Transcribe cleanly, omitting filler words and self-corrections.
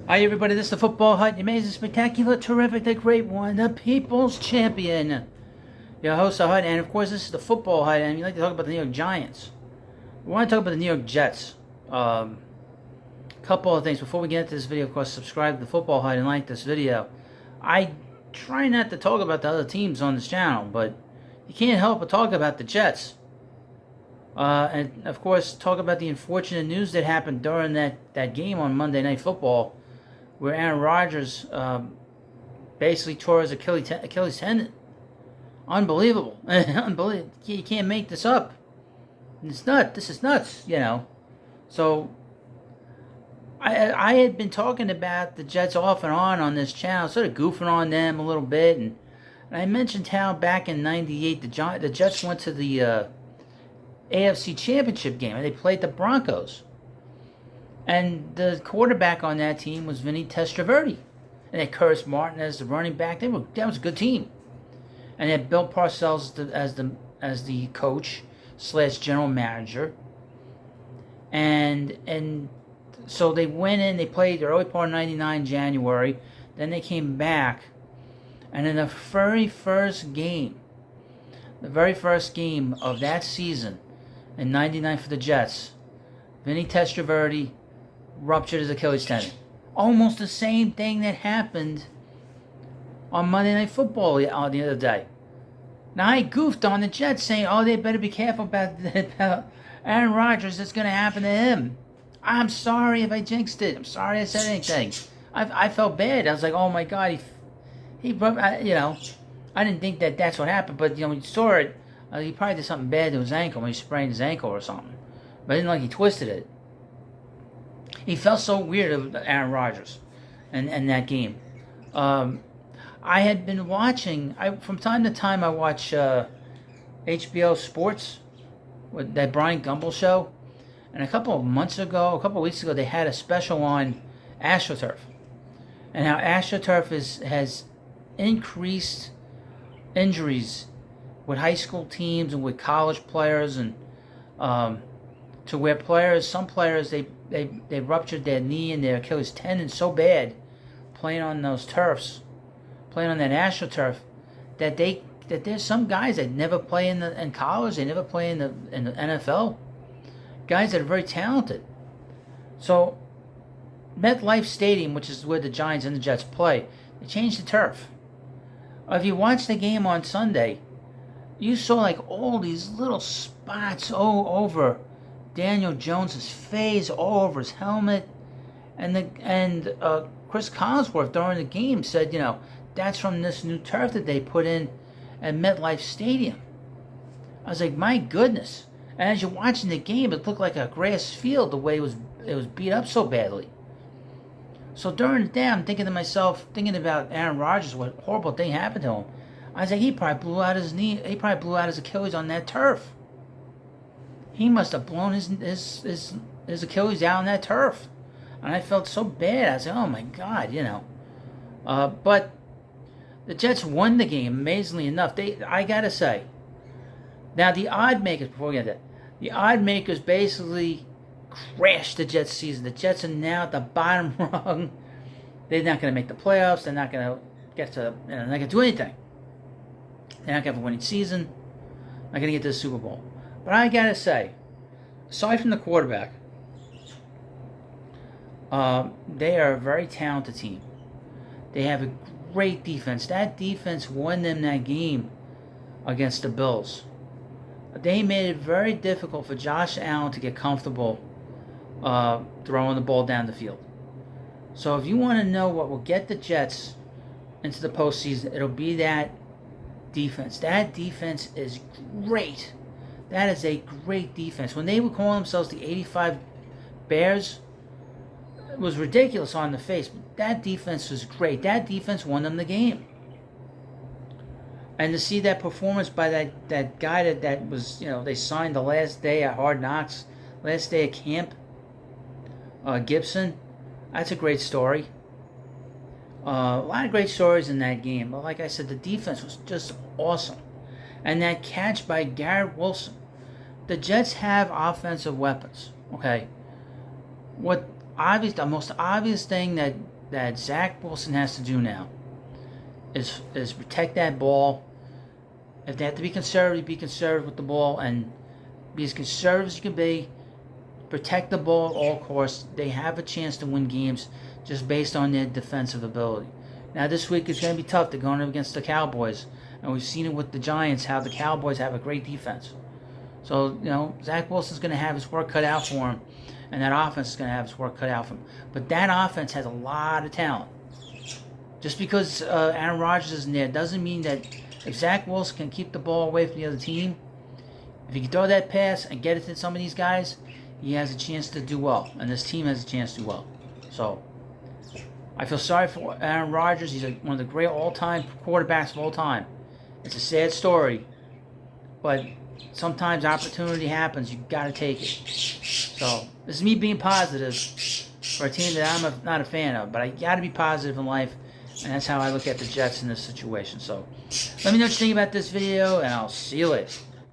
Hi everybody, this is the Football Hut, the amazing, spectacular, terrific, the great one, the People's Champion. Your host, the Hut, and of course this is the Football Hut, and we like to talk about the New York Giants. We want to talk about the New York Jets. Couple of things before we get into this video. Of course, subscribe to the Football Hut and like this video. I try not to talk about the other teams on this channel, but you can't help but talk about the Jets. And of course, talk about the unfortunate news that happened during that game on Monday Night Football, where Aaron Rodgers basically tore his Achilles tendon. Unbelievable. Unbelievable. You can't make this up. It's nuts. This is nuts, you know. So, I had been talking about the Jets off and on this channel, sort of goofing on them a little bit. And I mentioned how back in '98, the Jets went to the AFC Championship game, and they played the Broncos. And the quarterback on that team was Vinny Testaverde. And they had Curtis Martin as the running back. That was a good team. And they had Bill Parcells as the coach / general manager. And so they went in, they played the early part of '99, January. Then they came back. And in the very first game of that season, in '99 for the Jets, Vinny Testaverde ruptured his Achilles tendon. Almost the same thing that happened on Monday Night Football the other day. Now, I goofed on the Jets saying, oh, they better be careful about Aaron Rodgers. That's going to happen to him. I'm sorry if I jinxed it. I'm sorry I said anything. I felt bad. I was like, oh, my God. He I didn't think that's what happened. But, when you saw it, he probably did something bad to his ankle when he sprained his ankle or something. But I didn't like he twisted it. He felt so weird of Aaron Rodgers and that game. I had been watching, from time to time I watch HBO Sports, with that Brian Gumbel show. And a couple of weeks ago, they had a special on AstroTurf. And how AstroTurf has increased injuries with high school teams and with college players, and to where some players, they ruptured their knee and their Achilles tendon so bad playing on those turfs, playing on that AstroTurf, that there's some guys that never play in college, they never play in the NFL, guys that are very talented. So MetLife Stadium, which is where the Giants and the Jets play, they changed the turf. If you watch the game on Sunday, you saw like all these little spots all over Daniel Jones's face, all over his helmet, and Chris Collinsworth during the game said, that's from this new turf that they put in at MetLife Stadium. I was like, my goodness! And as you're watching the game, it looked like a grass field the way it was beat up so badly. So during the day, I'm thinking to myself, thinking about Aaron Rodgers, what horrible thing happened to him. I was like, he probably blew out his knee. He probably blew out his Achilles on that turf. He must have blown his Achilles out on that turf. And I felt so bad. I was like, oh my God, But the Jets won the game, amazingly enough. I gotta say. Now, the odd makers, before we get to that, the odd makers basically crashed the Jets season. The Jets are now at the bottom rung. They're not going to make the playoffs. They're not going to get to, they're not going to do anything. They're not going to have a winning season. Not going to get to the Super Bowl. But I got to say, aside from the quarterback, they are a very talented team. They have a great defense. That defense won them that game against the Bills. They made it very difficult for Josh Allen to get comfortable throwing the ball down the field. So if you want to know what will get the Jets into the postseason, it'll be that defense. That defense is great. That is a great defense. When they were calling themselves the 85 Bears, it was ridiculous on the face, but that defense was great. That defense won them the game. And to see that performance by that guy that was, they signed the last day at Hard Knocks, last day of camp, Gibson, that's a great story. A lot of great stories in that game. But like I said, the defense was just awesome. And that catch by Garrett Wilson. The Jets have offensive weapons, okay? The most obvious thing that that Zach Wilson has to do now is protect that ball. If they have to be conservative with the ball and be as conservative as you can be. Protect the ball at all costs. They have a chance to win games just based on their defensive ability. Now this week it's going to be tough. They're going up against the Cowboys. And we've seen it with the Giants, how the Cowboys have a great defense. So, Zach Wilson's going to have his work cut out for him. And that offense is going to have his work cut out for him. But that offense has a lot of talent. Just because Aaron Rodgers isn't there doesn't mean that if Zach Wilson can keep the ball away from the other team, if he can throw that pass and get it to some of these guys, he has a chance to do well. And this team has a chance to do well. So, I feel sorry for Aaron Rodgers. He's one of the great all-time quarterbacks of all time. It's a sad story. But sometimes opportunity happens. You got to take it. So, this is me being positive for a team that I'm not a fan of. But I got to be positive in life. And that's how I look at the Jets in this situation. So, let me know what you think about this video. And I'll see you later.